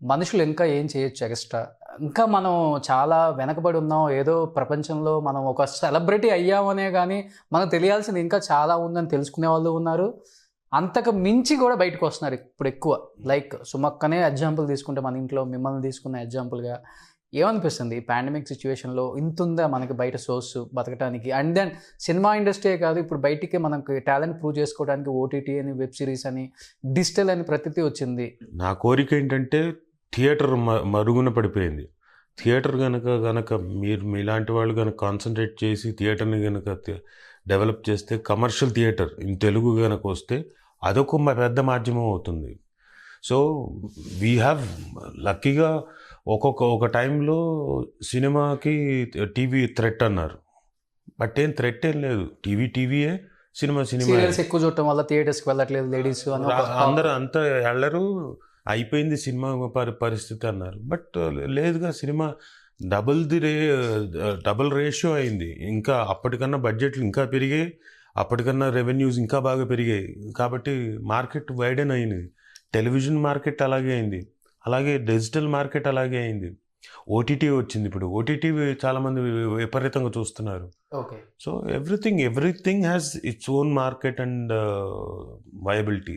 మనుషులు ఇంకా ఏం చేయొచ్చు ఎక్స్‌ట్రా? ఇంకా మనం చాలా వెనకబడి ఉన్నాం. ఏదో ప్రపంచంలో మనం ఒక సెలబ్రిటీ అయ్యామనే గాని, మనకు తెలియాల్సింది ఇంకా చాలా ఉందని తెలుసుకునే వాళ్ళు ఉన్నారు. అంతకు మించి గూడా బయటకొస్తున్నారు ఇప్పుడెక్కువ. లైక్ సుమక్కనే ఎగ్జాంపుల్ తీసుకుంటే మన ఇంట్లో మిమ్మల్ని తీసుకున్న ఎగ్జాంపుల్‌గా ఏమనిపిస్తుంది? ఈ పాండమిక్ సిట్యుయేషన్‌లో ఇంతుందా మనకి బయట సోర్స్ బతకటానికి? అండ్ దెన్ సినిమా ఇండస్ట్రీయే కాదు ఇప్పుడు బయటికి మనకి టాలెంట్ ప్రూవ్ చేసుకోవడానికి ఓటీటీ అని, వెబ్ సీరీస్ అని, డిజిటల్ అని ప్రతిది వచ్చింది. నా కోరిక ఏంటంటే థియేటర్ మరుగున పడిపోయింది. థియేటర్ గనక మీరు మీలాంటి వాళ్ళు గనక కాన్సంట్రేట్ చేసి థియేటర్‌ని గనక డెవలప్ చేస్తే కమర్షియల్ థియేటర్ ఇన్ తెలుగు గనక వస్తే అదొక పెద్ద మాధ్యమం అవుతుంది. సో వీ హ్యావ్ లక్కీగా ఒక టైంలో సినిమాకి టీవీ థ్రెట్ అన్నారు. బట్ ఏం థ్రెట్ ఏం లేదు. టీవీయే, సినిమా సినిమాయే. సీరియల్స్ ఎక్కువ చూడటం వల్ల థియేటర్స్‌కి వెళ్ళట్లేదు లేడీస్ అని ఒక అందరూ అంతా ఎళ్ళరు. అయిపోయింది సినిమా పరిస్థితి అన్నారు. బట్ లేదుగా సినిమా డబుల్ రేషియో అయింది. ఇంకా అప్పటికన్నా బడ్జెట్లు ఇంకా పెరిగాయి. అప్పటికన్నా రెవెన్యూస్ ఇంకా బాగా పెరిగాయి. కాబట్టి మార్కెట్ వైడెన్ అయింది. టెలివిజన్ మార్కెట్ అలాగే అయింది. అలాగే డిజిటల్ మార్కెట్ అలాగే అయింది. ఓటీటీ వచ్చింది ఇప్పుడు. ఓటీటీ చాలామంది విపరీతంగా చూస్తున్నారు. Okay. So everything has its own market and viability.